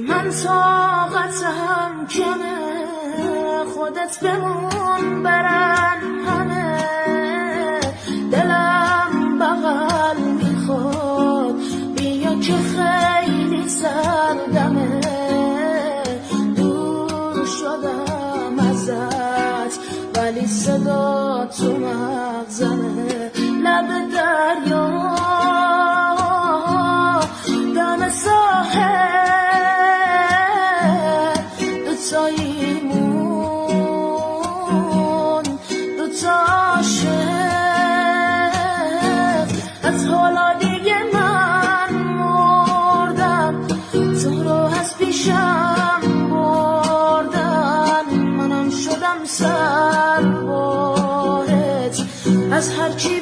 من طاقتم کمه، خودت بمون برن همه، دلم بغل میخواد بیا که خیلی سردمه، دور شدم ازت ولی صدا تو مغزمه، لب دریا دم ساحل دوتاییمون دوتا عاشق، از حالا دیگه من مردم، تو رو از پیشم بردن، منم شدم سرباهت، از هرچی